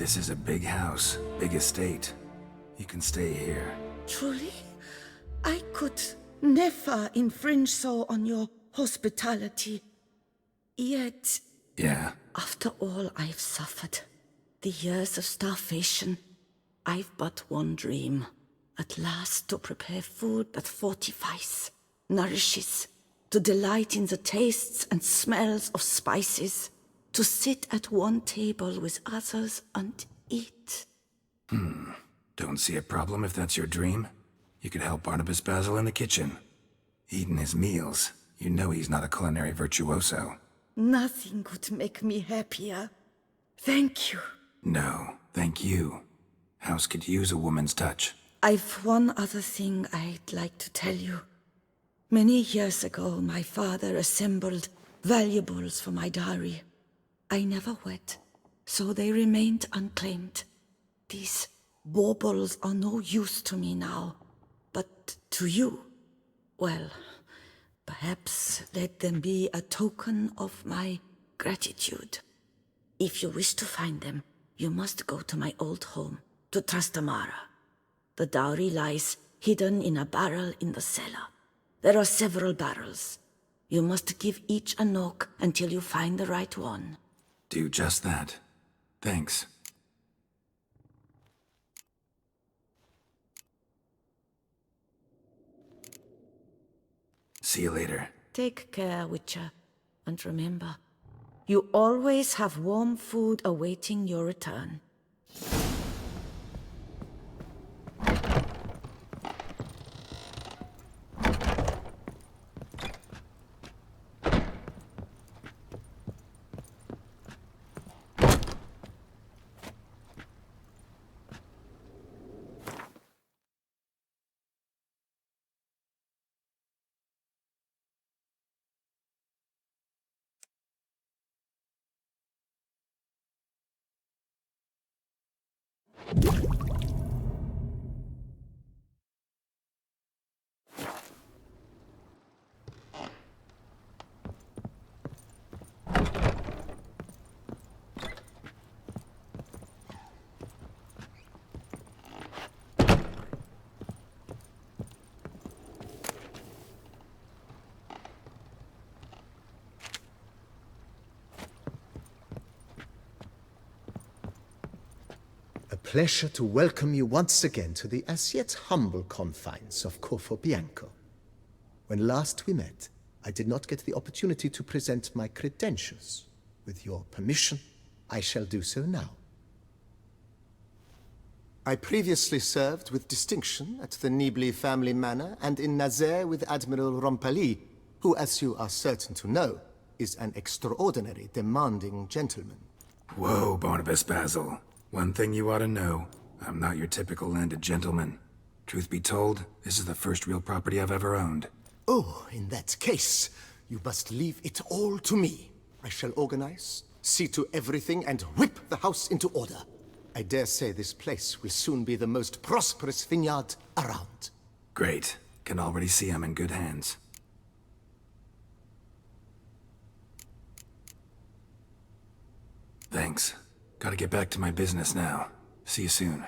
This is a big house, big estate. You can stay here. Truly? I could never infringe so on your hospitality. Yet, Yeah, after all I've suffered, the years of starvation, I've but one dream. At last to prepare food that fortifies, nourishes, to delight in the tastes and smells of spices, to sit at one table with others and eat. don't see a problem if that's your dream. You could help Barnabas Basil in the kitchen. Eating his meals. You know he's not a culinary virtuoso. Nothing could make me happier. Thank you. No, thank you. House could use a woman's touch. I've one other thing I'd like to tell you. Many years ago, my father assembled valuables for my dowry. I never wed, so they remained unclaimed. These baubles are no use to me now, but to you, well, perhaps let them be a token of my gratitude. If you wish to find them, you must go to my old home, to Trastamara. The dowry lies hidden in a barrel in the cellar. There are several barrels. You must give each a knock until you find the right one. Do just that. Thanks. See you later. Take care, Witcher. And remember, you always have warm food awaiting your return. A pleasure to welcome you once again to the as yet humble confines of Corfo Bianco. When last we met, I did not get the opportunity to present my credentials. With your permission, I shall do so now. I previously served with distinction at the Nibli family manor and in Nazaire with Admiral Rompali, who, as you are certain to know, is an extraordinary demanding gentleman. Whoa, Barnabas Basil. One thing you ought to know. I'm not your typical landed gentleman. Truth be told, this is the first real property I've ever owned. Oh, in that case, you must leave it all to me. I shall organize, see to everything, and whip the house into order. I dare say this place will soon be the most prosperous vineyard around. Great. Can already see I'm in good hands. Thanks. Gotta get back to my business now. See you soon.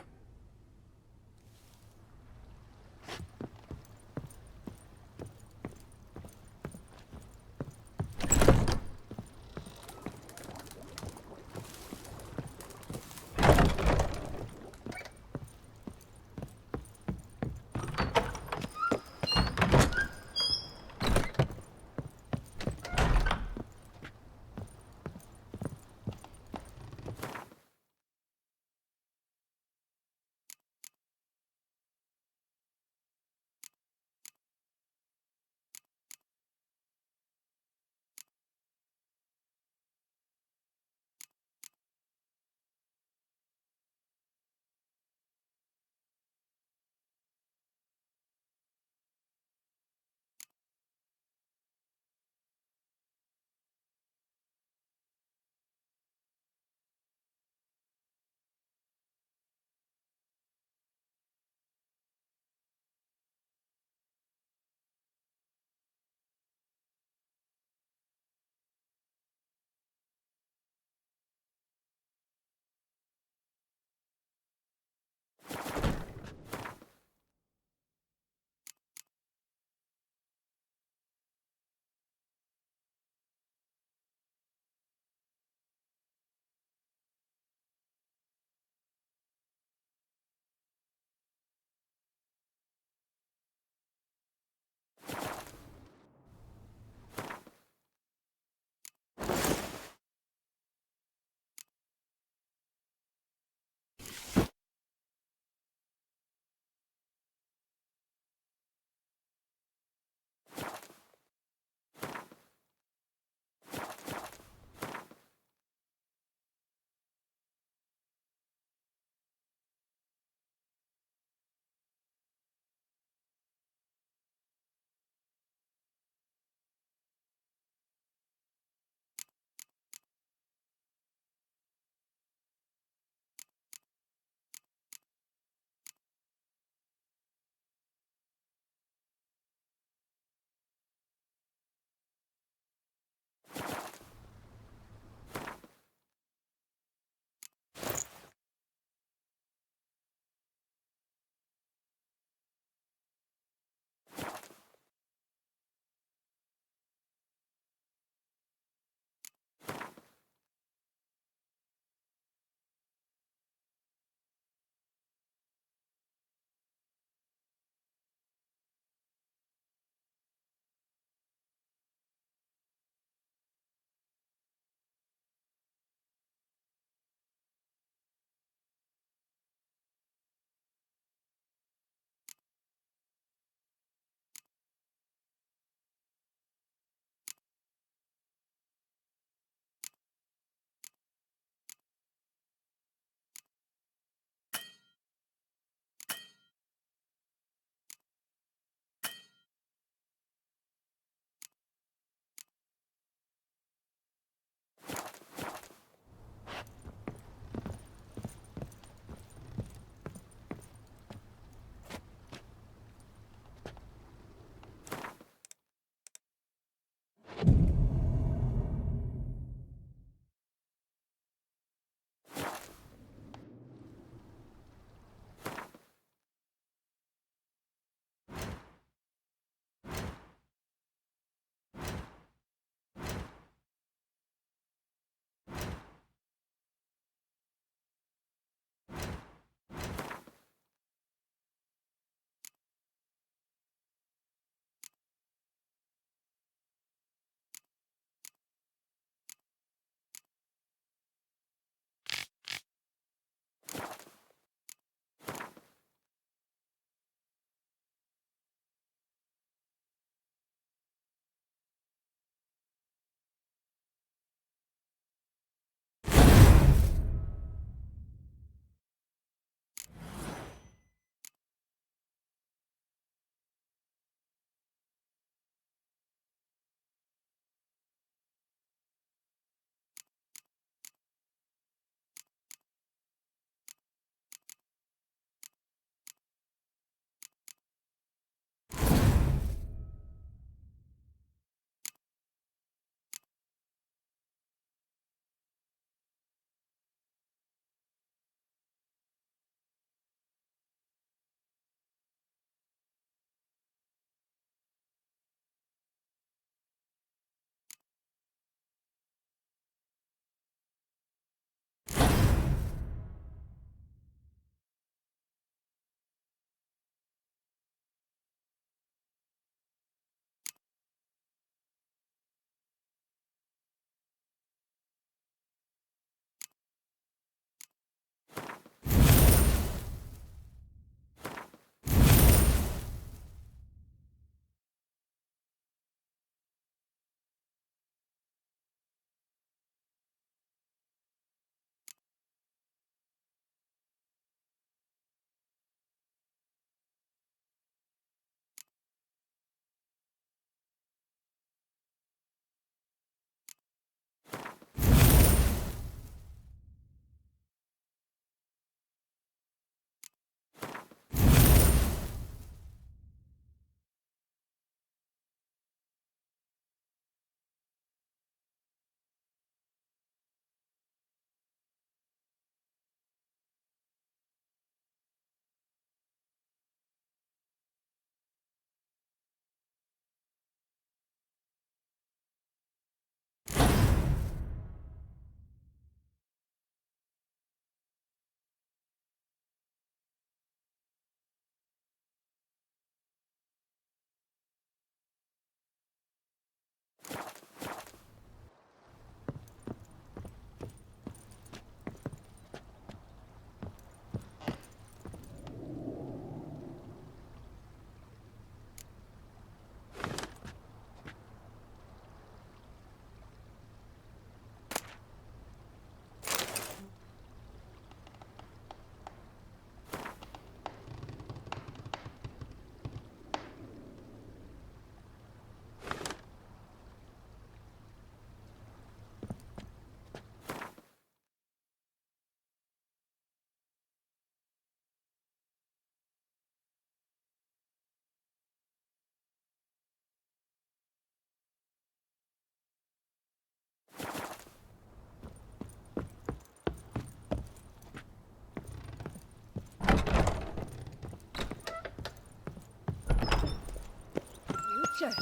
pleasure.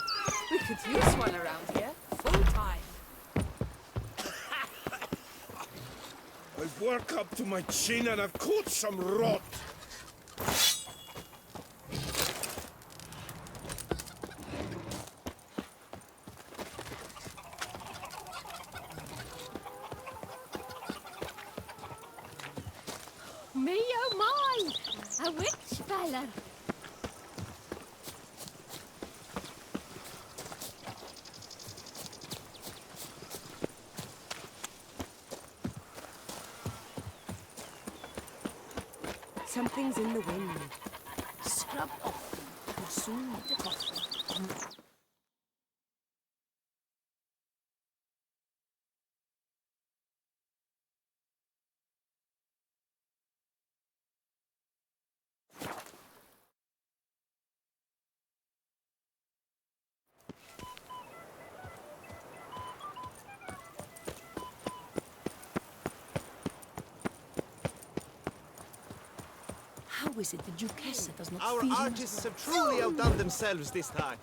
We could use one around here, full time. I've worked up to my chin and I've caught some rot. Me oh my! A witch fella! Something's in the wind. Scrub off. You'll soon need the coffee. How is it the Duchessa does not Our feed him? artists have truly outdone themselves this time.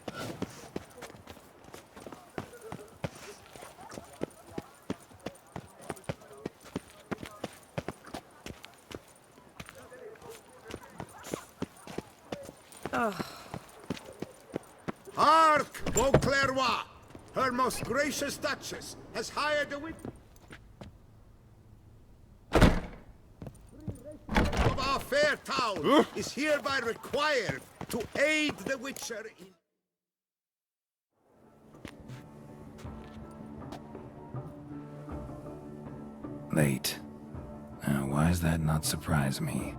Hark, Beauclerc! Her most gracious Duchess has hired a witch of our fair town is hereby required to aid the Witcher in... Late. Now, why does that not surprise me?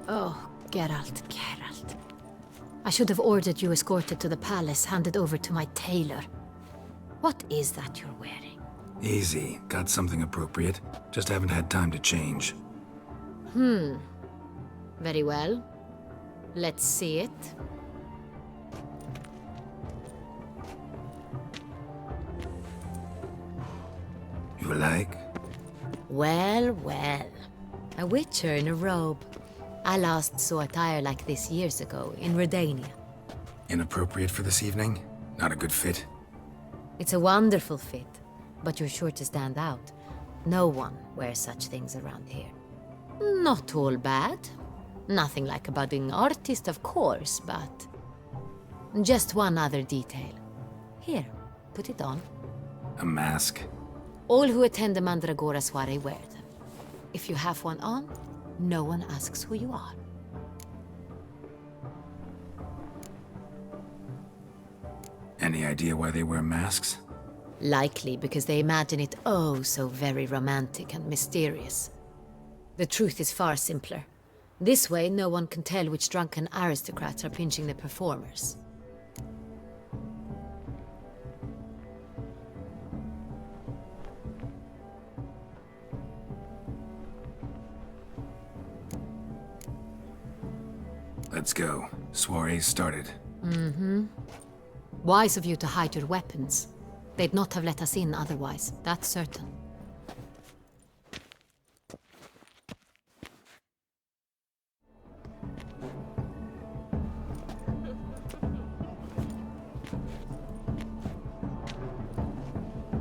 Oh, Geralt, Geralt. I should have ordered you escorted to the palace, handed over to my tailor. What is that you're wearing? Easy. Got something appropriate. Just haven't had time to change. Very well. Let's see it. You like? Well, well. A witcher in a robe. I last saw attire like this years ago, in Redania. Inappropriate for this evening? Not a good fit? It's a wonderful fit, but you're sure to stand out. No one wears such things around here. Not all bad. Nothing like a budding artist, of course, but... just one other detail. Here, put it on. A mask? All who attend the Mandragora soiree wear them. If you have one on, no one asks who you are. Any idea why they wear masks? Likely because they imagine it oh so very romantic and mysterious. The truth is far simpler. This way, no one can tell which drunken aristocrats are pinching the performers. Let's go. Soiree's started. Wise of you to hide your weapons. They'd not have let us in otherwise, that's certain.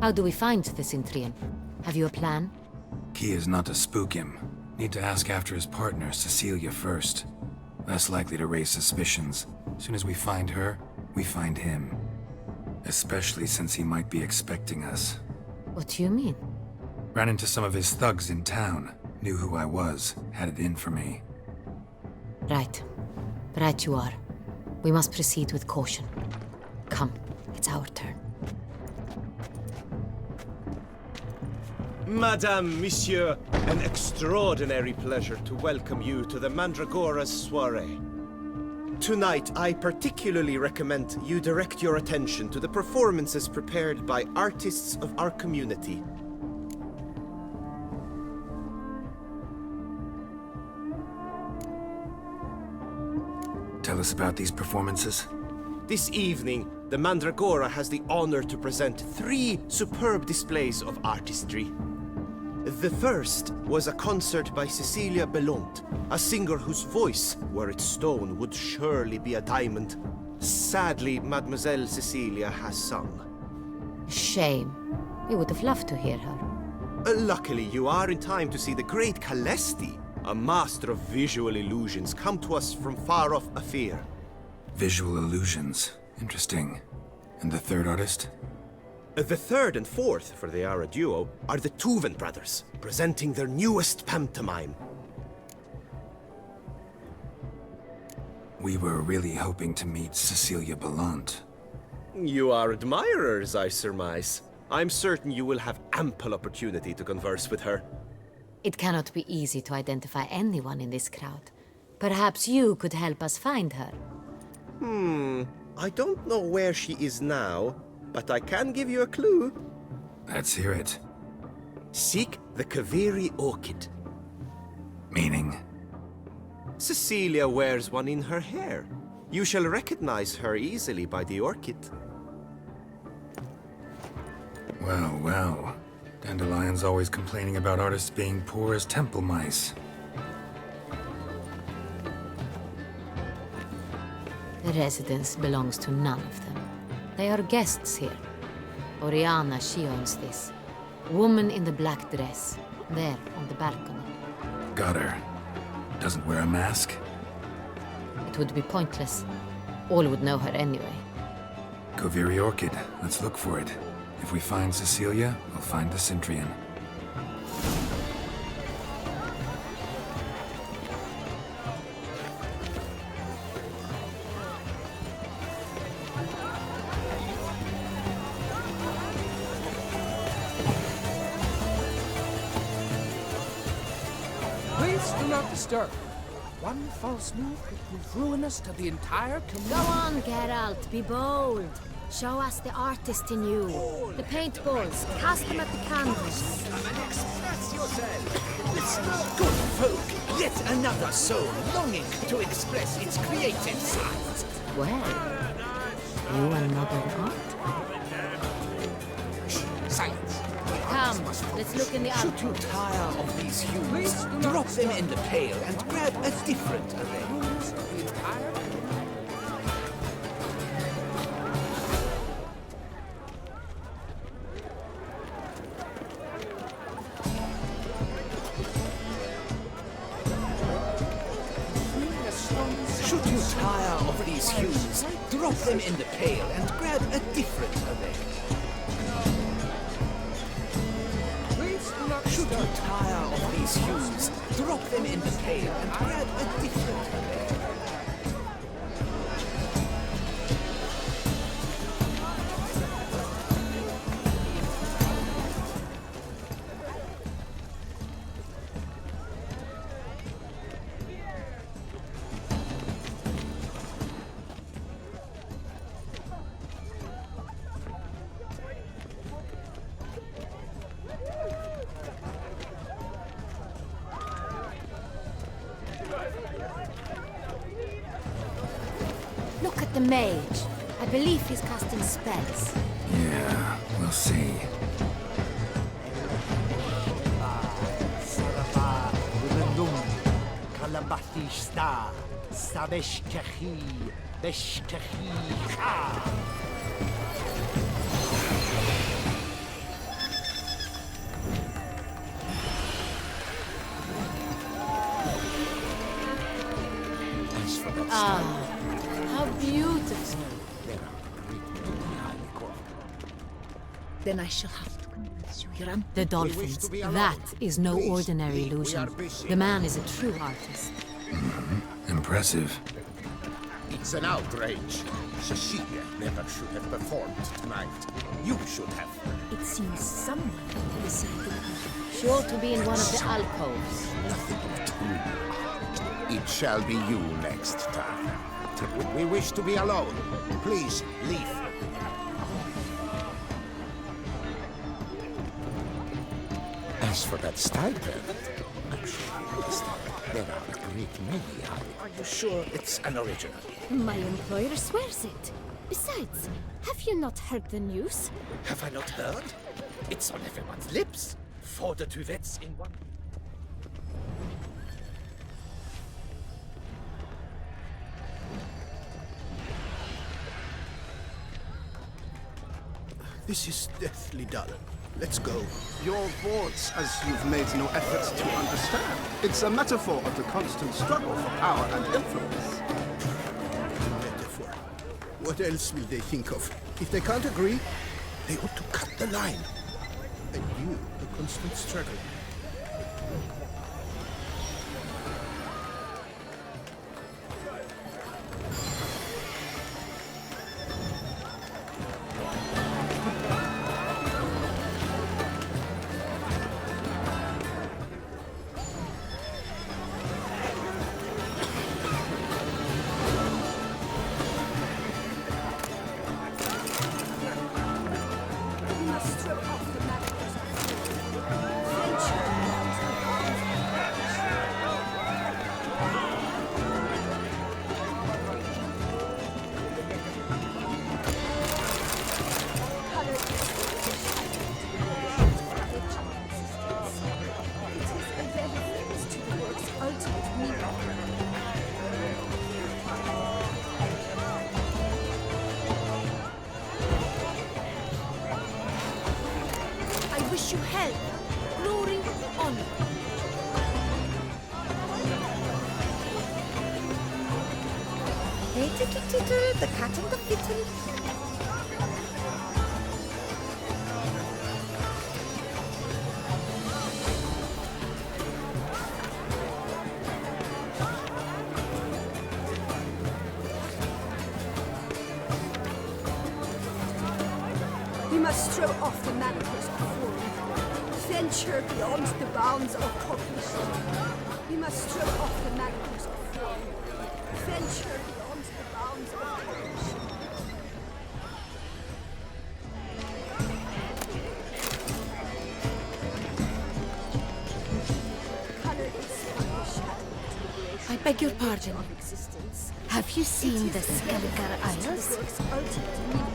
How do we find the Cintrian? Have you a plan? Key is not to spook him. Need to ask after his partner, Cecilia, first. Less likely to raise suspicions. Soon as we find her, we find him. Especially since he might be expecting us. What do you mean? Ran into some of his thugs in town. Knew who I was. Had it in for me. Right. Right you are. We must proceed with caution. Come, it's our turn. Madame, Monsieur, an extraordinary pleasure to welcome you to the Mandragora's soiree. Tonight, I particularly recommend you direct your attention to the performances prepared by artists of our community. Tell us about these performances. This evening, the Mandragora has the honor to present 3 superb displays of artistry. The first was a concert by Cecilia Belont, a singer whose voice, were it stone, would surely be a diamond. Sadly, Mademoiselle Cecilia has sung. Shame. We would have loved to hear her. Luckily, you are in time to see the great Calesti, a master of visual illusions, come to us from far off Afir. Visual illusions. Interesting. And the third artist? The third and fourth, for they are a duo, are the Tuven brothers, presenting their newest pantomime. We were really hoping to meet Cecilia Bellant. You are admirers, I surmise. I'm certain you will have ample opportunity to converse with her. It cannot be easy to identify anyone in this crowd. Perhaps you could help us find her. I don't know where she is now, but I can give you a clue. Let's hear it. Seek the Kaveri orchid. Meaning? Cecilia wears one in her hair. You shall recognize her easily by the orchid. Well, well. Dandelion's always complaining about artists being poor as temple mice. The residence belongs to none of them. They are guests here. Oriana, she owns this. Woman in the black dress. There, on the balcony. Got her. Doesn't wear a mask? It would be pointless. All would know her anyway. Koviri Orchid. Let's look for it. If we find Cecilia, we'll find the Centrian. Please do not disturb. One false move could prove ruinous to the entire community. Go on, Geralt, be bold. Show us the artist in you. The paintballs, cast them at the canvas. Express yourself! This good folk, yet another soul longing to express its creative side. Well, you are modern art. Silence. Come, let's look in the Should art. you tire of these hues, drop them in the pail and grab a different array. Should you tire of these hues, drop them in the pail and grab a different array. Should you tire of these hues, drop them in the pail and grab a different array. Look at the mage. I believe he's casting spells. Yeah, we'll see. Ah, how beautiful. Then I shall have to convince you, Hiram. The dolphins. That is no ordinary illusion. The man is a true artist. Impressive. It's an outrage. Cecilia never should have performed tonight. You should have. It seems someone decided. Sure to be in one of the alcoves. Nothing at all. It shall be you next time. We wish to be alone. Please, leave. As for that stipend, I'm sure you understand. There are a great many Are you sure it's an original? My employer swears it. Besides, have you not heard the news? Have I not heard? It's on everyone's lips. 4 de Tuvets in one. This is deathly dull. Let's go. Your thoughts, as you've made no efforts to understand. It's a metaphor of the constant struggle for power and influence. Metaphor. What else will they think of? If they can't agree, they ought to cut the line. And you, the constant struggle. I wish you health, glory, honor. Hey, tittle, tittle, the cat and the fiddle. We must throw off the manacles of form, venture beyond the bounds of cognition. We must throw off the manacles of form, venture beyond the bounds of cognition. Color is the shadow of liberation. I beg your pardon. Of existence. Have you seen the Skelliger Isles? Work's ultimate meaning.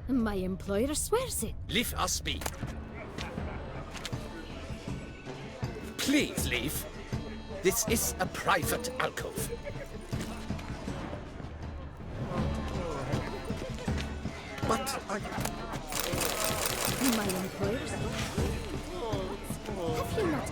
My employer swears it. Leave us be. Please leave. This is a private alcove. But I... My employer have you not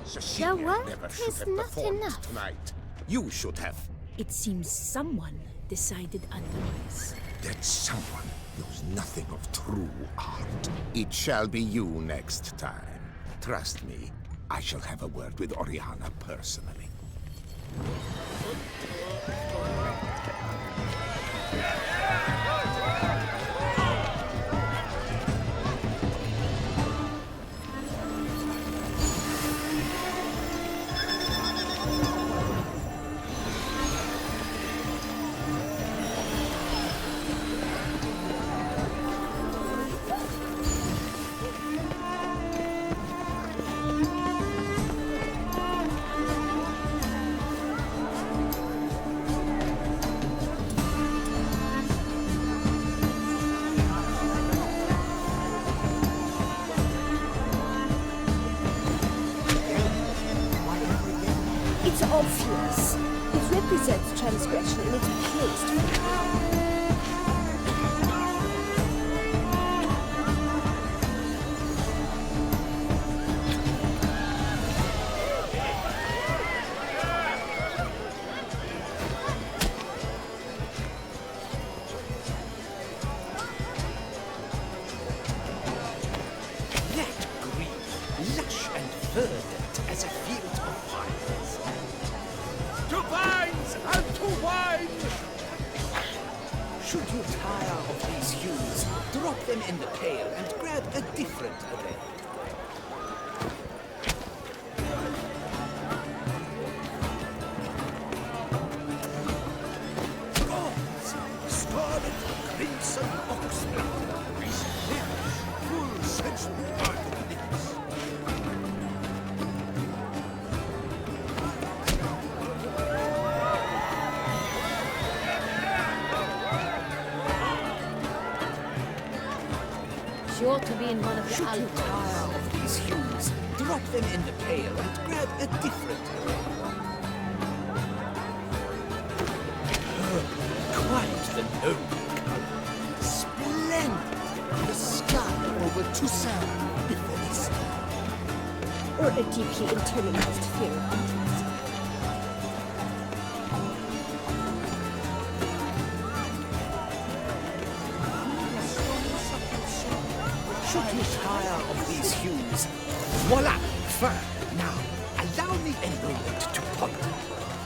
Cecilia The what never should is have not performed enough? tonight. You should have. It seems someone decided otherwise. That someone knows nothing of true art. It shall be you next time. Trust me, I shall have a word with Oriana personally. It's obvious. It represents transgression and it's placed. That green, lush and verdant as a field of vines. To vines and to wine! Should you tire of these hues, drop them in the pail and grab a different array. sure to be in one of the Should you tire alcoves. of these hues, drop them in the pail and grab a different one. Quite the noble color. Splendid! The sky over Toussaint before Easter. Or a deeply internalized fear of beetles. Should you tire of these hues, voila! Fine. Now, allow me a moment to ponder.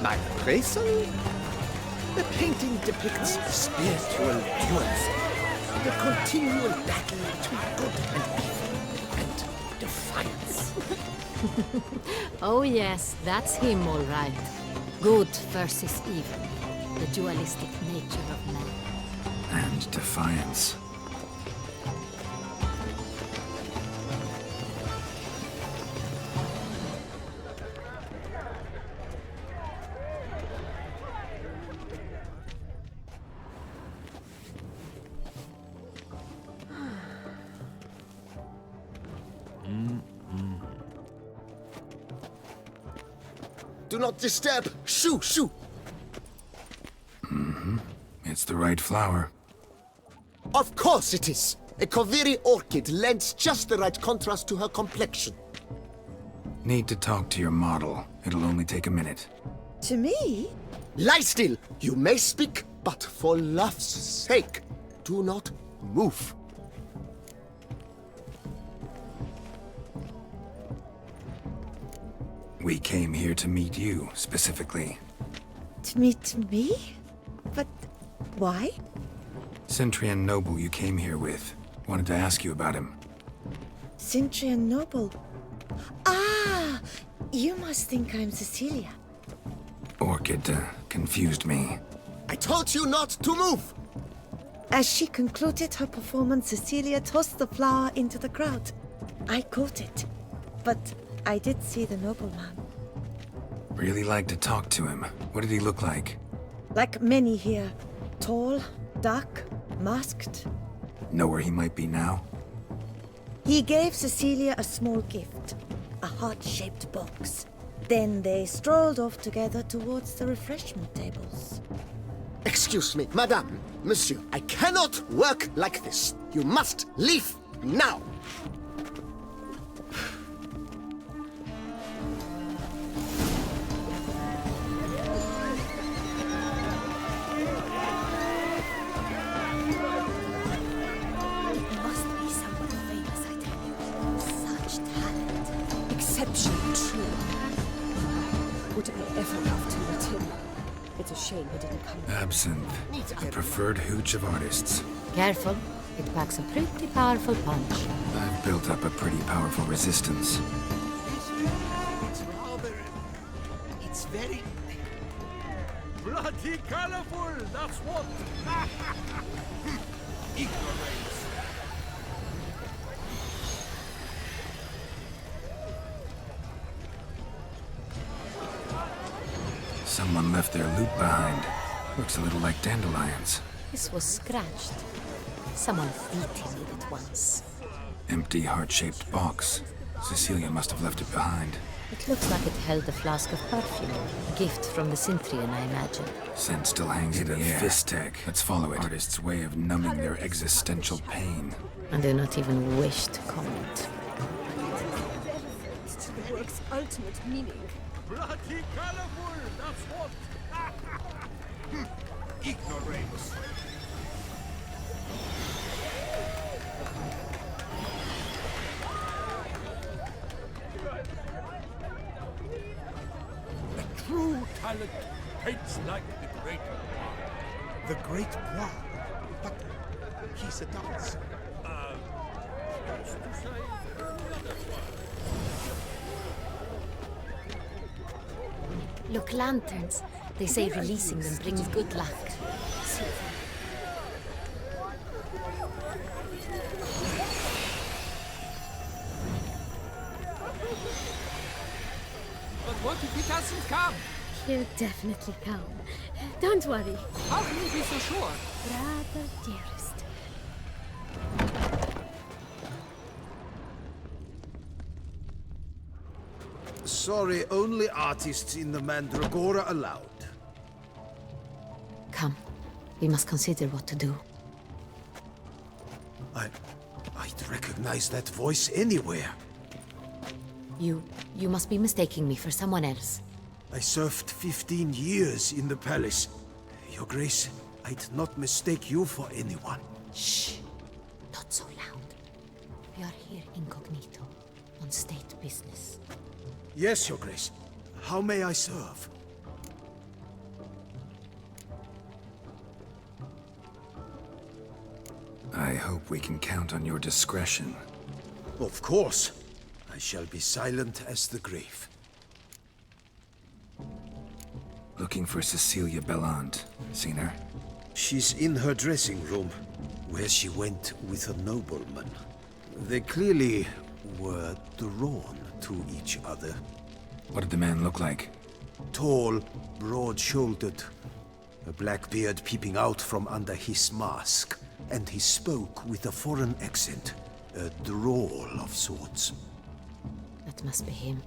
My appraisal? The painting depicts spiritual dualism, the continual battle between good and evil, and defiance. Oh yes, that's him all right. Good versus evil. The dualistic nature of man. And defiance. Do not disturb! Shoo, shoo! It's the right flower. Of course it is! A Koviri orchid lends just the right contrast to her complexion. Need to talk to your model. It'll only take a minute. To me? Lie still! You may speak, but for love's sake, do not move. We came here to meet you, specifically. To meet me? But why? Centrian noble you came here with. Wanted to ask you about him. Cintrian Noble. Ah! You must think I'm Cecilia. Orchid confused me. I told you not to move! As she concluded her performance, Cecilia tossed the flower into the crowd. I caught it, but I did see the nobleman. Really like to talk to him. What did he look like? Like many here. Tall, dark, masked. Know where he might be now? He gave Cecilia a small gift, a heart-shaped box. Then they strolled off together towards the refreshment tables. Excuse me, madame, monsieur, I cannot work like this. You must leave now! Must be someone famous, I tell you. Such talent. Exceptionally true. Would I ever love to meet him? It's a shame he didn't come. Absinthe. The preferred hooch of artists. Careful, it packs a pretty powerful punch. I've built up a pretty powerful resistance. It's rather... It's very... Bloody colorful, that's what! Ignorance! Someone left their loot behind. Looks a little like dandelions. This was scratched. Someone fleeting with it once. Empty heart-shaped box. Cecilia must have left it behind. It looks like it held a flask of perfume. A gift from the Cintrian, I imagine. Scent still hangs in the air. Fist tag. Let's follow it. Artist's way of numbing their existential pain. And do not even wish to comment. To the work's ultimate meaning. Bloody colorful, that's what! Ignorance! The true talent paints like the great one. The Great Bois. But he's a dancer. What's to say? Look, lanterns. They say releasing them brings good luck. But what if he doesn't come? He'll definitely come. Don't worry. How can you be so sure? Brother dearest. Sorry, only artists in the Mandragora allowed. Come. We must consider what to do. I'd recognize that voice anywhere. You must be mistaking me for someone else. I served 15 years in the palace. Your Grace, I'd not mistake you for anyone. Shh. Not so loud. We are here incognito, on state business. Yes, Your Grace. How may I serve? I hope we can count on your discretion. Of course. I shall be silent as the grave. Looking for Cecilia Bellant. Seen her? She's in her dressing room, where she went with a nobleman. They clearly were drawn to each other. What did the man look like? Tall, broad-shouldered, a black beard peeping out from under his mask, and he spoke with a foreign accent, a drawl of sorts. That must be him.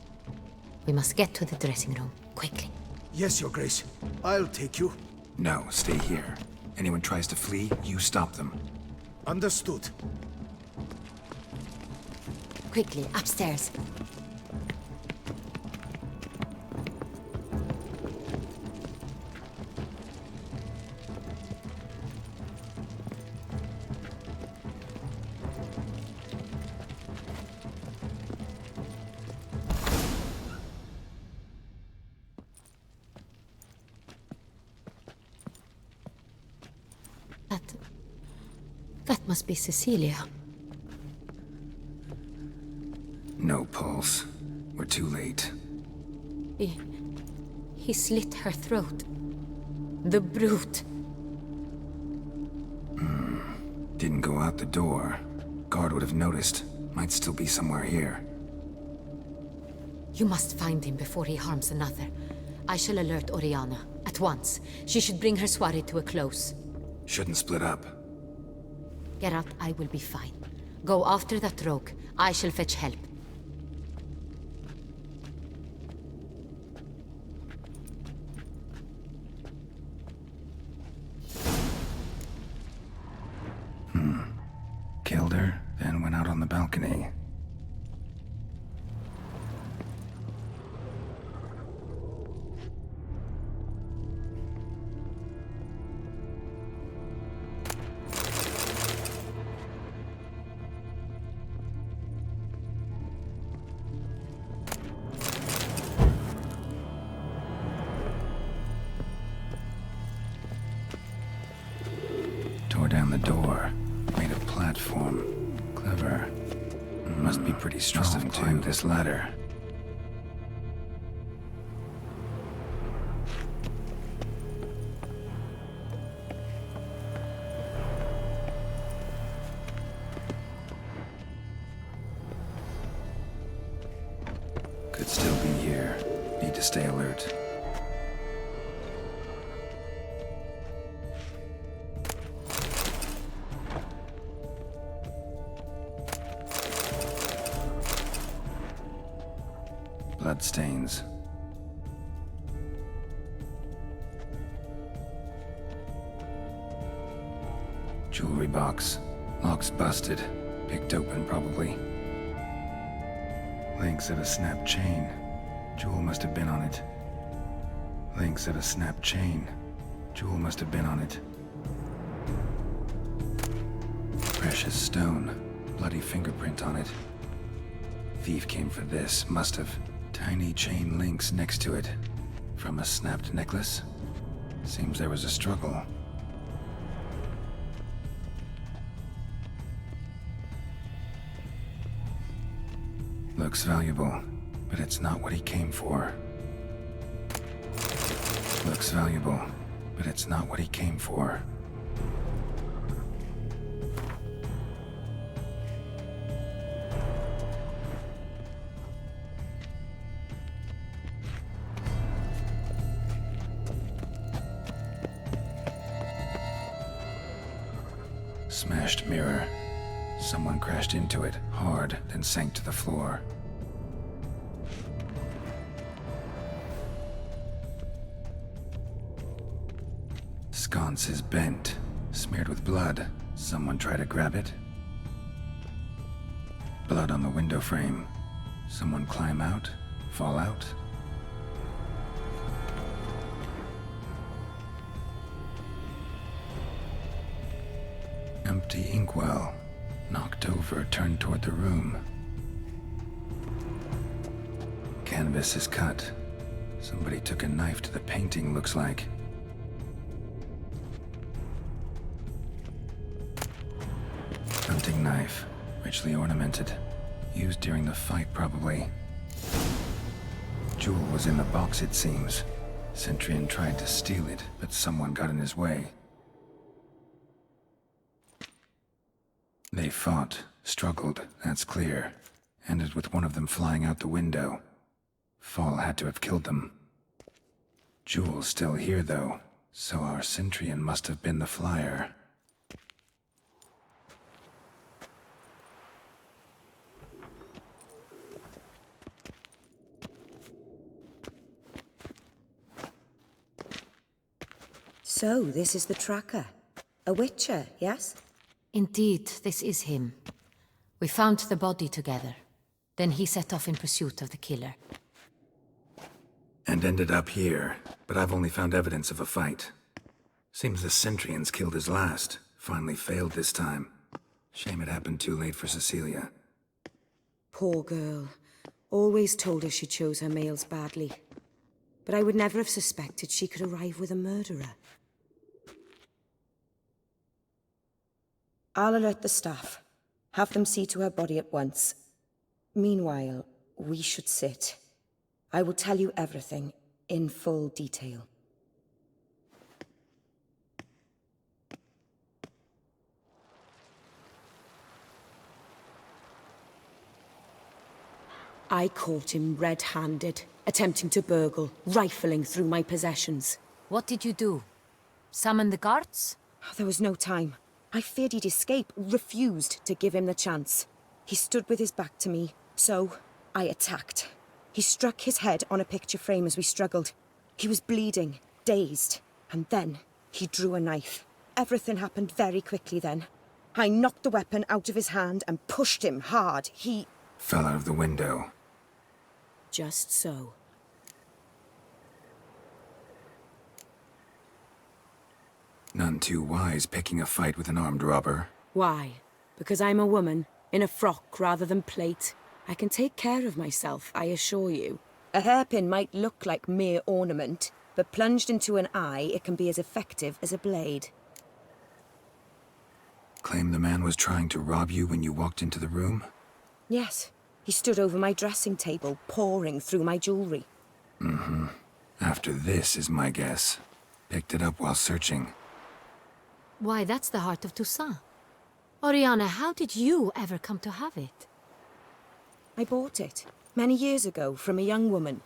We must get to the dressing room, quickly. Yes, Your Grace. I'll take you. No, stay here. Anyone tries to flee, you stop them. Understood. Quickly, upstairs. That must be Cecilia. No pulse. We're too late. He slit her throat. The brute. Didn't go out the door. Guard would have noticed. Might still be somewhere here. You must find him before he harms another. I shall alert Oriana. At once. She should bring her soirée to a close. Shouldn't split up. Geralt, I will be fine. Go after that rogue. I shall fetch help. Killed her, then went out on the balcony. Tore down the door. Made a platform. Clever. Must be pretty strong. Must have climbed this ladder. Could still be here. Need to stay alert. Bloodstains. Jewelry box. Lock's busted. Picked open, probably. Links of a snapped chain. Jewel must have been on it. Links of a snapped chain. Jewel must have been on it. Precious stone. Bloody fingerprint on it. Thief came for this. Must have. Tiny chain links next to it. From a snapped necklace? Seems there was a struggle. Looks valuable, but it's not what he came for. Looks valuable, but it's not what he came for. Smashed mirror. Someone crashed into it, hard, then sank to the floor. Sconce is bent, smeared with blood. Someone try to grab it? Blood on the window frame. Someone climb out? Fall out? Empty inkwell. Knocked over, turned toward the room. Canvas is cut. Somebody took a knife to the painting, looks like. Hunting knife, richly ornamented. Used during the fight, probably. Jewel was in the box, it seems. Centurion tried to steal it, but someone got in his way. They fought, struggled, that's clear. Ended with one of them flying out the window. Fall had to have killed them. Jewel's still here, though, so our Centurion must have been the flyer. So, this is the tracker. A witcher, yes? Indeed, this is him. We found the body together. Then he set off in pursuit of the killer. And ended up here, but I've only found evidence of a fight. Seems the Centurions killed his last. Finally failed this time. Shame it happened too late for Cecilia. Poor girl. Always told her she chose her males badly. But I would never have suspected she could arrive with a murderer. I'll alert the staff. Have them see to her body at once. Meanwhile, we should sit. I will tell you everything, in full detail. I caught him red-handed, attempting to burgle, rifling through my possessions. What did you do? Summon the guards? There was no time. I feared he'd escape, refused to give him the chance. He stood with his back to me, so I attacked. He struck his head on a picture frame as we struggled. He was bleeding, dazed, and then he drew a knife. Everything happened very quickly then. I knocked the weapon out of his hand and pushed him hard. He fell out of the window. Just so. None too wise picking a fight with an armed robber. Why? Because I'm a woman, in a frock rather than plate. I can take care of myself, I assure you. A hairpin might look like mere ornament, but plunged into an eye, it can be as effective as a blade. Claim the man was trying to rob you when you walked into the room? Yes. He stood over my dressing table, pouring through my jewelry. Mm-hmm. After this is my guess. Picked it up while searching. Why, that's the heart of Toussaint. Oriana, how did you ever come to have it? I bought it, many years ago, from a young woman.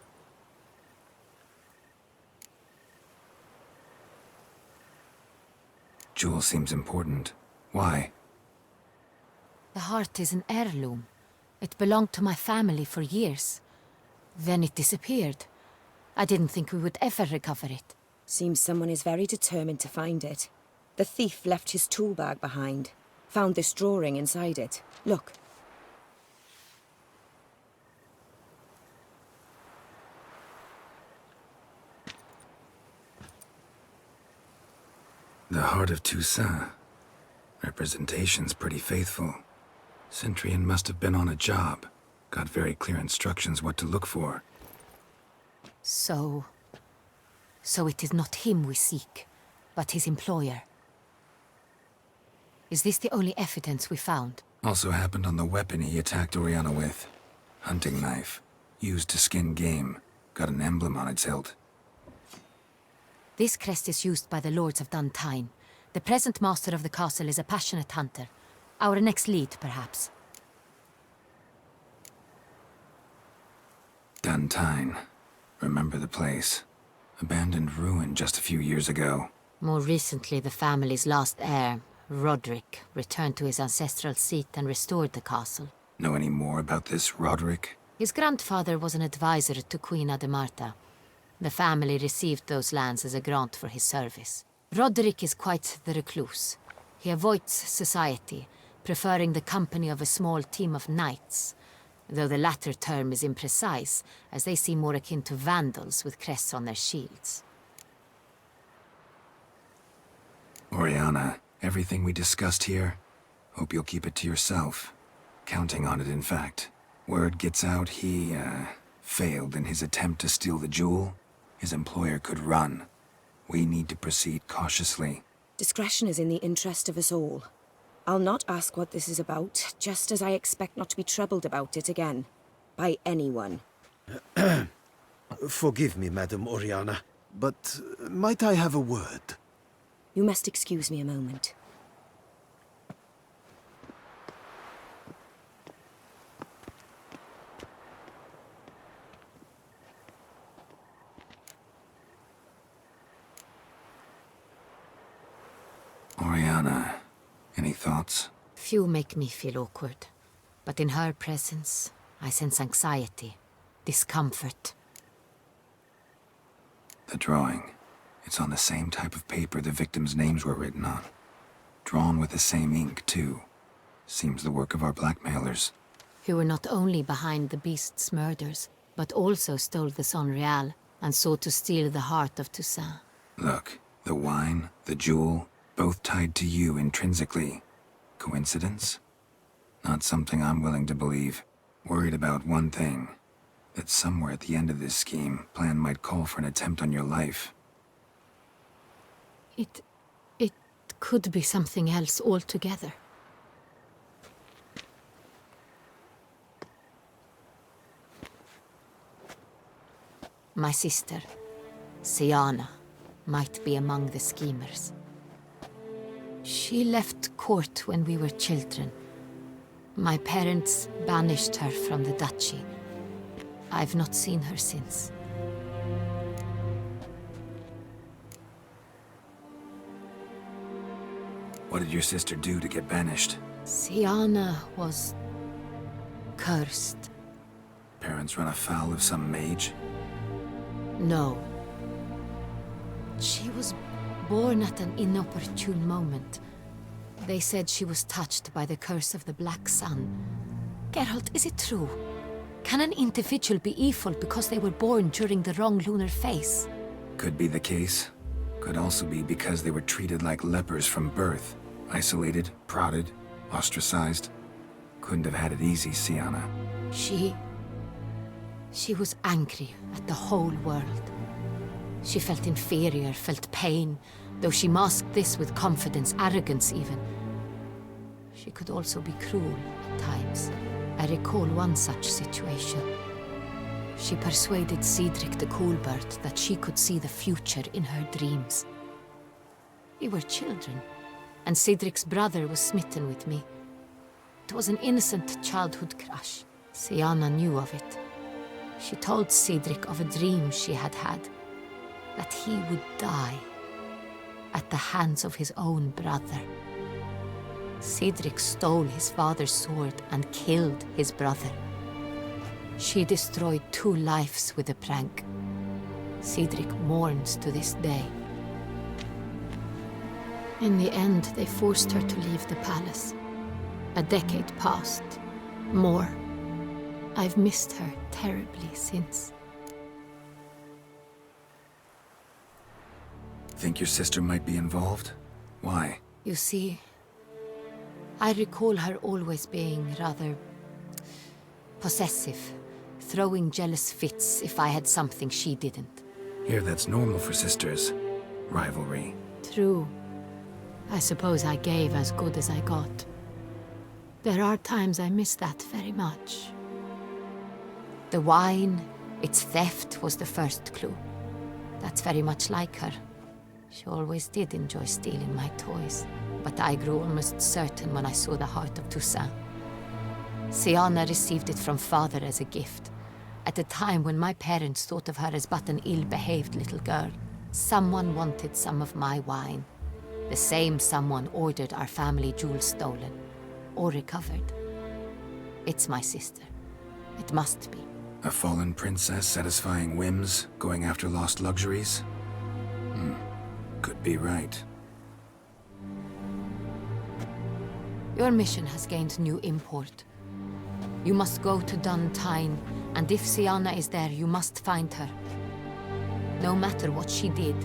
Jewel seems important. Why? The heart is an heirloom. It belonged to my family for years. Then it disappeared. I didn't think we would ever recover it. Seems someone is very determined to find it. The thief left his tool bag behind. Found this drawing inside it. Look. The heart of Toussaint. Representation's pretty faithful. Centurion must have been on a job. Got very clear instructions what to look for. So it is not him we seek, but his employer. Is this the only evidence we found? Also happened on the weapon he attacked Oriana with. Hunting knife. Used to skin game. Got an emblem on its hilt. This crest is used by the Lords of Duntine. The present master of the castle is a passionate hunter. Our next lead, perhaps. Duntine. Remember the place. Abandoned ruin just a few years ago. More recently, the family's last heir, Roderick, returned to his ancestral seat and restored the castle. Know any more about this Roderick? His grandfather was an advisor to Queen Ademarta. The family received those lands as a grant for his service. Roderick is quite the recluse. He avoids society, preferring the company of a small team of knights, though the latter term is imprecise, as they seem more akin to vandals with crests on their shields. Oriana, everything we discussed here, hope you'll keep it to yourself. Counting on it, in fact. Word gets out he, failed in his attempt to steal the jewel. His employer could run. We need to proceed cautiously. Discretion is in the interest of us all. I'll not ask what this is about, just as I expect not to be troubled about it again. By anyone. Forgive me, Madam Oriana, but might I have a word? You must excuse me a moment. Oriana, any thoughts? Few make me feel awkward, but in her presence, I sense anxiety, discomfort. The drawing. It's on the same type of paper the victims' names were written on. Drawn with the same ink, too. Seems the work of our blackmailers. Who were not only behind the beast's murders, but also stole the Son Real and sought to steal the heart of Toussaint. Look, the wine, the jewel, both tied to you intrinsically. Coincidence? Not something I'm willing to believe. Worried about one thing. That somewhere at the end of this scheme, plan might call for an attempt on your life. It could be something else altogether. My sister, Siana, might be among the schemers. She left court when we were children. My parents banished her from the duchy. I've not seen her since. What did your sister do to get banished? Siana was cursed. Parents run afoul of some mage? No. She was born at an inopportune moment. They said she was touched by the curse of the Black Sun. Geralt, is it true? Can an individual be evil because they were born during the wrong lunar phase? Could be the case. Could also be because they were treated like lepers from birth. Isolated, prodded, ostracized. Couldn't have had it easy, Siana. She was angry at the whole world. She felt inferior, felt pain, though she masked this with confidence, arrogance even. She could also be cruel at times. I recall one such situation. She persuaded Cedric the Coolbird that she could see the future in her dreams. We were children, and Cedric's brother was smitten with me. It was an innocent childhood crush. Siana knew of it. She told Cedric of a dream she had had, that he would die at the hands of his own brother. Cedric stole his father's sword and killed his brother. She destroyed 2 lives with a prank. Cedric mourns to this day. In the end, they forced her to leave the palace. A decade passed. More. I've missed her terribly since. Think your sister might be involved? Why? You see, I recall her always being rather possessive, throwing jealous fits if I had something she didn't. Here, that's normal for sisters. Rivalry. True. I suppose I gave as good as I got. There are times I miss that very much. The wine, its theft was the first clue. That's very much like her. She always did enjoy stealing my toys, but I grew almost certain when I saw the heart of Toussaint. Siana received it from father as a gift, at a time when my parents thought of her as but an ill-behaved little girl. Someone wanted some of my wine. The same someone ordered our family jewels stolen, or recovered. It's my sister. It must be. A fallen princess satisfying whims, going after lost luxuries? Could be right. Your mission has gained new import. You must go to Duntine, and if Sienna is there, you must find her. No matter what she did,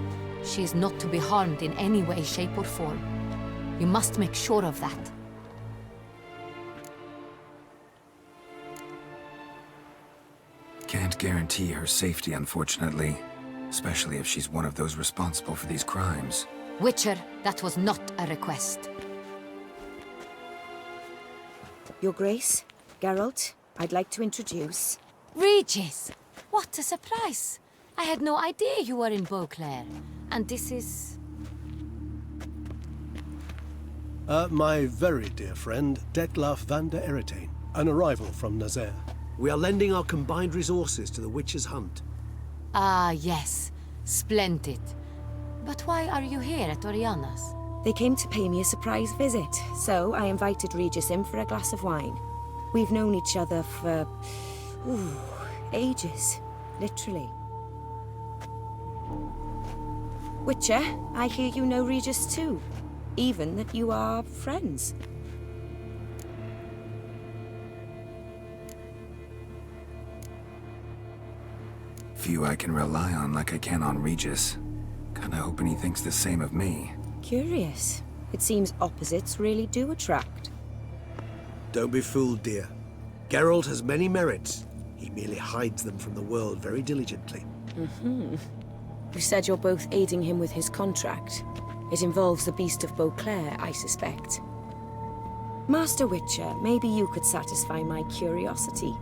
she is not to be harmed in any way, shape, or form. You must make sure of that. Can't guarantee her safety, unfortunately. Especially if she's one of those responsible for these crimes. Witcher, that was not a request. Your Grace, Geralt, I'd like to introduce... Regis! What a surprise! I had no idea you were in Beauclair. And this is... My very dear friend, Detlef van der Eretain, an arrival from Nazaire. We are lending our combined resources to the Witcher's hunt. Ah, yes. Splendid. But why are you here at Oriana's? They came to pay me a surprise visit, so I invited Regis in for a glass of wine. We've known each other for... ages. Literally. Witcher, I hear you know Regis too. Even that you are friends. Few I can rely on like I can on Regis. Kinda hoping he thinks the same of me. Curious. It seems opposites really do attract. Don't be fooled, dear. Geralt has many merits. He merely hides them from the world very diligently. You said you're both aiding him with his contract. It involves the Beast of Beauclair, I suspect. Master Witcher, maybe you could satisfy my curiosity.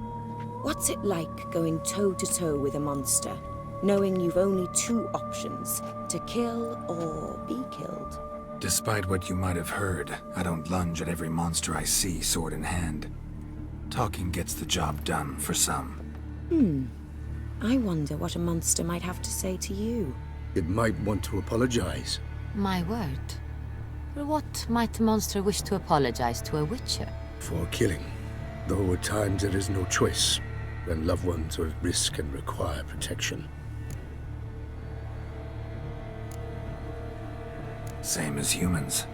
What's it like going toe-to-toe with a monster, knowing you've only two options, to kill or be killed? Despite what you might have heard, I don't lunge at every monster I see sword in hand. Talking gets the job done for some. I wonder what a monster might have to say to you. It might want to apologize. My word. For what might a monster wish to apologize to a Witcher? For killing. Though at times there is no choice, when loved ones are at risk and require protection. Same as humans.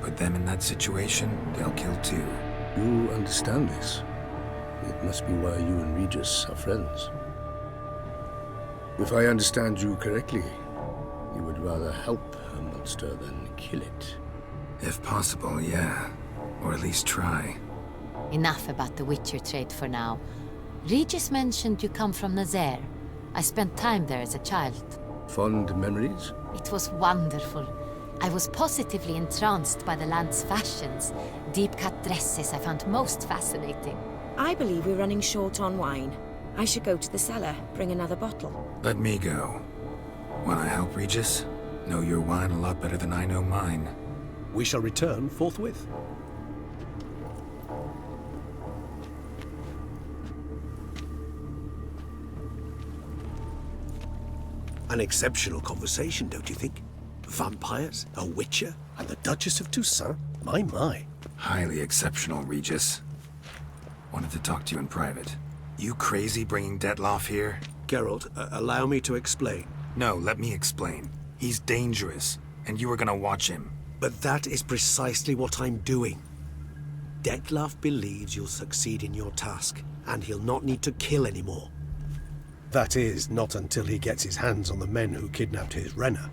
Put them in that situation, they'll kill too. You understand this. It must be why you and Regis are friends. If I understand you correctly, you would rather help a monster than kill it. If possible, yeah. Or at least try. Enough about the Witcher trade for now. Regis mentioned you come from Nazaire. I spent time there as a child. Fond memories? It was wonderful. I was positively entranced by the land's fashions. Deep-cut dresses I found most fascinating. I believe we're running short on wine. I should go to the cellar, bring another bottle. Let me go. Wanna help, Regis? Know your wine a lot better than I know mine. We shall return forthwith. An exceptional conversation, don't you think? Vampires, a Witcher, And the Duchess of Toussaint? My. Highly exceptional, Regis. Wanted to talk to you in private. You crazy bringing Detlef here? Geralt, allow me to explain. No, let me explain. He's dangerous, and you were gonna watch him. But that is precisely what I'm doing. Detlef believes you'll succeed in your task, and he'll not need to kill anymore. That is, not until he gets his hands on the men who kidnapped his Renna.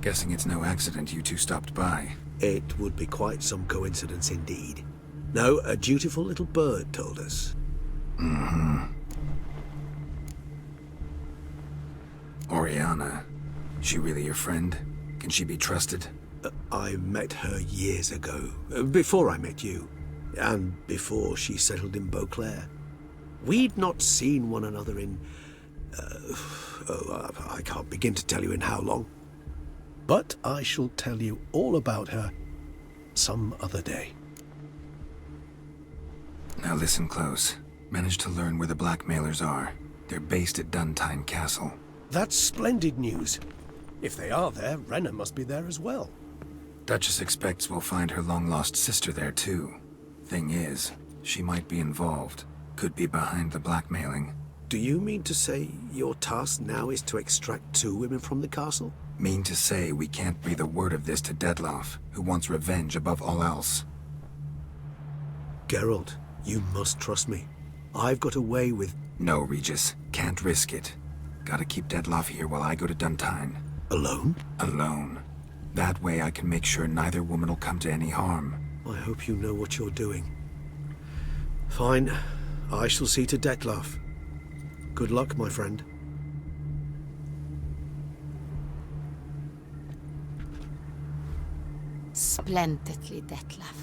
Guessing it's no accident you two stopped by. It would be quite some coincidence indeed. No, a dutiful little bird told us. Oriana. She really your friend? Can she be trusted? I met her years ago, before I met you, and before she settled in Beauclair. We'd not seen one another in... I can't begin to tell you in how long. But I shall tell you all about her some other day. Now listen close. Managed to learn where the blackmailers are. They're based at Duntine Castle. That's splendid news. If they are there, Renna must be there as well. Duchess expects we'll find her long-lost sister there too. Thing is, she might be involved. could be behind the blackmailing. Do you mean to say your task now is to extract 2 women from the castle? Mean to say we can't breathe a word of this to Dettlaff, who wants revenge above all else. Geralt, you must trust me. I've got a way with... No, Regis. Can't risk it. Gotta keep Dettlaff here while I go to Duntine. Alone? Alone. That way I can make sure neither woman will come to any harm. I hope you know what you're doing. Fine. I shall see to Dettlaff. Good luck, my friend. Splendidly, Dettlaff.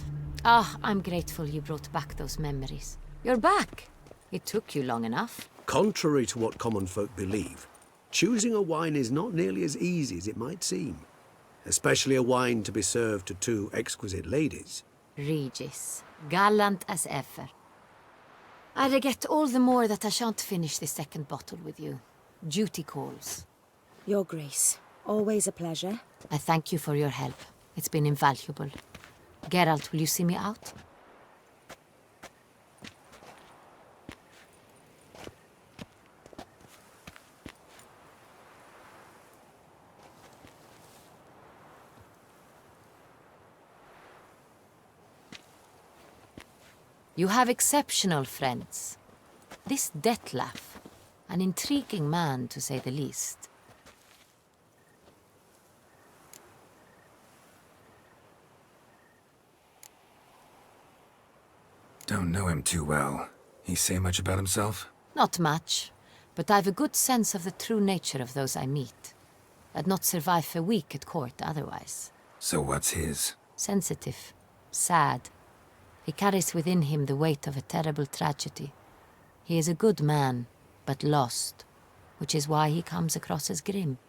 Ah, I'm grateful you brought back those memories. You're back! It took you long enough. Contrary to what common folk believe, choosing a wine is not nearly as easy as it might seem. Especially a wine to be served to 2 exquisite ladies. Regis, gallant as ever. I regret all the more that I shan't finish the 2nd bottle with you. Duty calls. Your Grace, always a pleasure. I thank you for your help. It's been invaluable. Geralt, will you see me out? You have exceptional friends. This Dettlaff, an intriguing man to say the least. Don't know him too well. He say much about himself? Not much, but I've a good sense of the true nature of those I meet. I'd not survive a week at court otherwise. So what's his? Sensitive, sad. He carries within him the weight of a terrible tragedy. He is a good man, but lost, which is why he comes across as grim.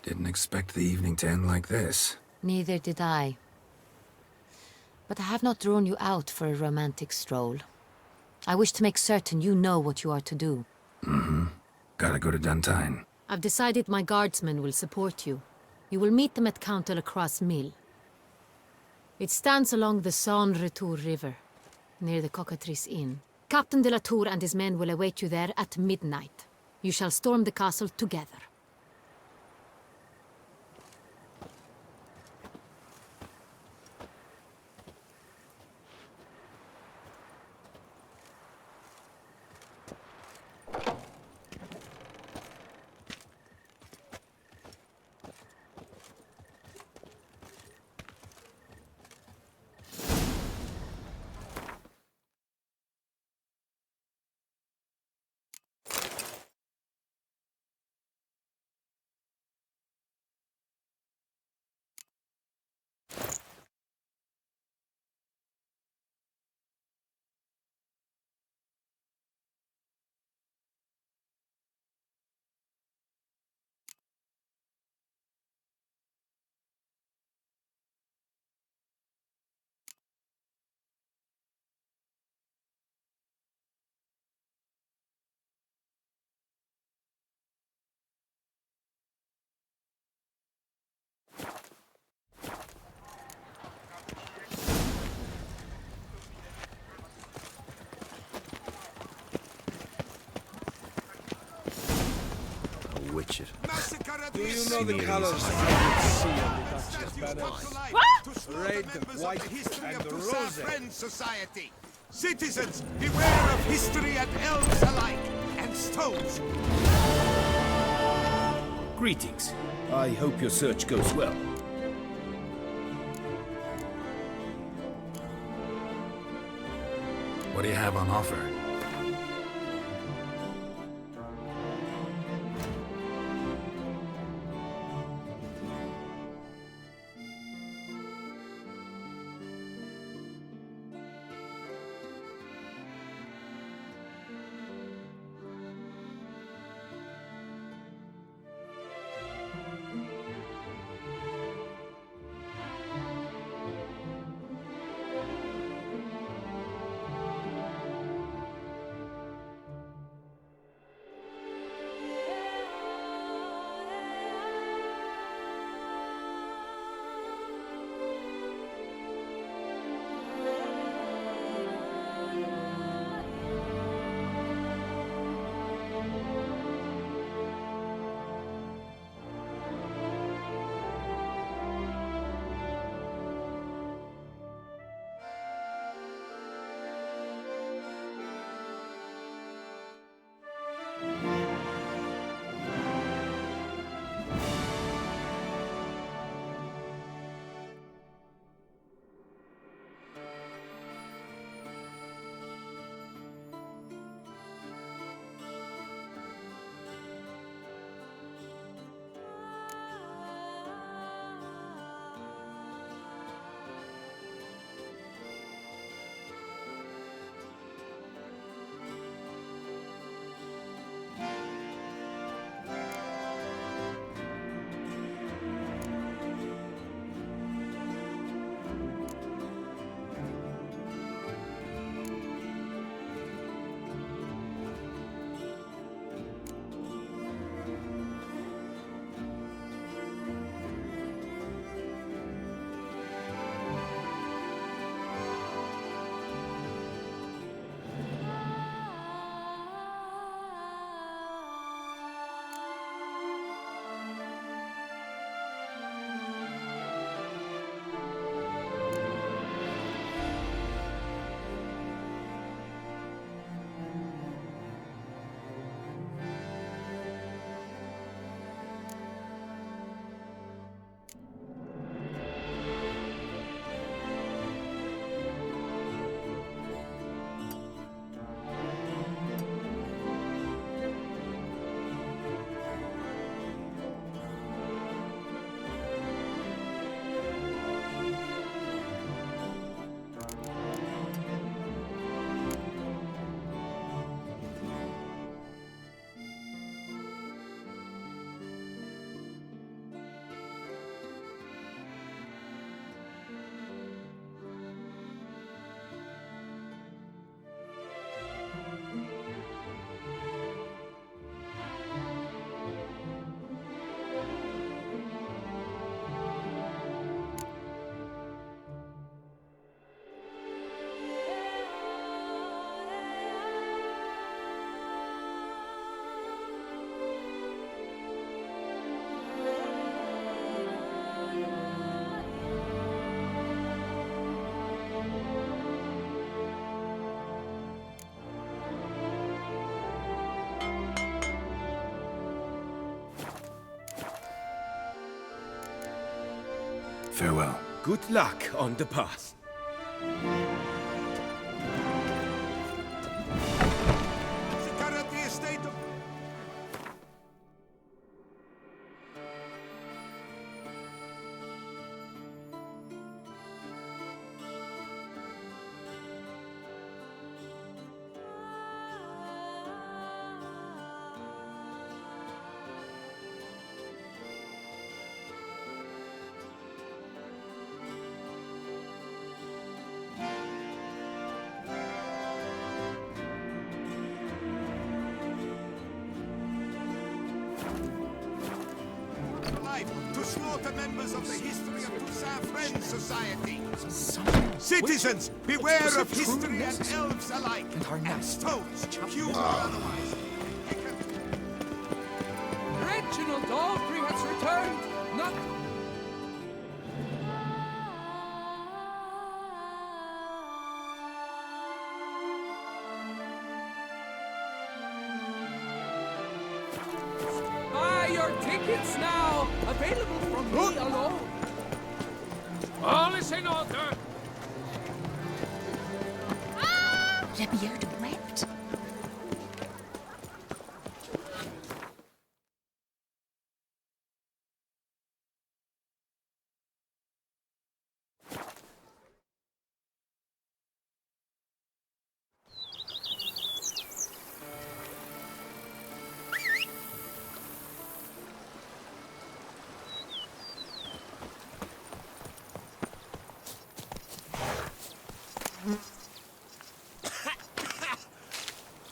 Didn't expect the evening to end like this. Neither did I. But I have not drawn you out for a romantic stroll. I wish to make certain you know what you are to do. Mm-hmm. Gotta go to Duntine. I've decided my guardsmen will support you. You will meet them at Count de la Croix's mill. It stands along the Saône-Retour River, near the Cockatrice Inn. Captain de la Tour and his men will await you there at midnight. You shall storm the castle together. Witcher. Do you know the colors of the red, white, and the rose? Society. Citizens, beware of history and elves alike, and stones. Greetings. I hope your search goes well. What do you have on offer? Farewell. Good luck on the path. To slaughter members of the History of Toussaint Friends Society. Citizens, beware of history and elves alike. And stones, human or otherwise. Reginald Aubry has returned! Not... Buy your tickets now! Available from me alone! All is in order! La beard wept.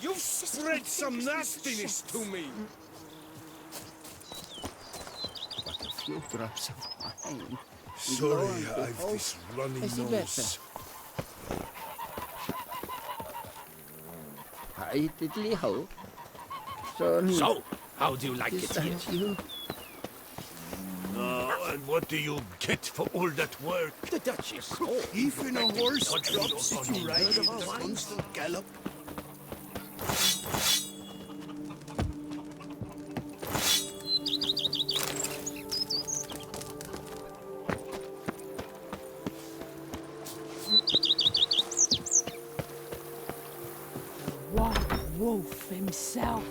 You've spread some nastiness to me! But a few drops of wine. Sorry, I've this runny nose. Hi, diddly ho. So, How do you like is it that here? you? And what do you get for all that work? The Duchess. Even a horse drops to ride in the constant gallop. White Wolf himself.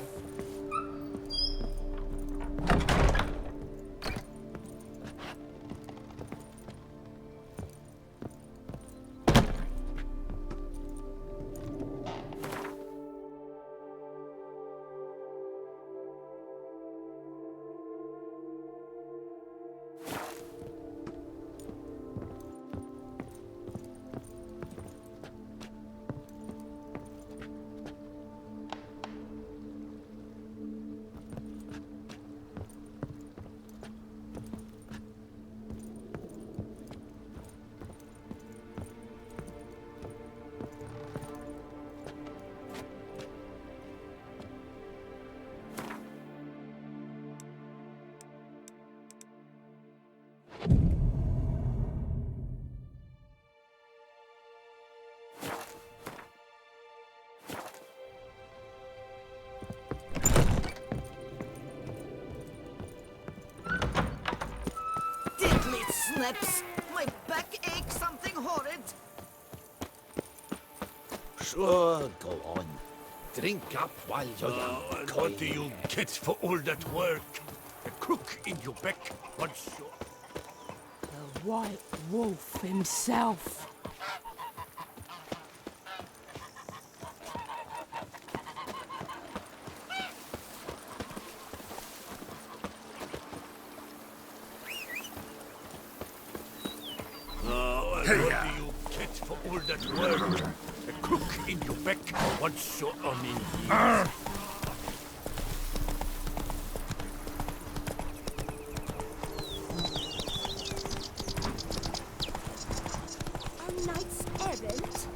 Snaps! My back aches something horrid! Sure, go on. Drink up while you're young. And what do you get for all that work? A crook in your back once you're... The White Wolf himself. And what do you get for all that work? A crook in your back once you're on in years. A knight's errant?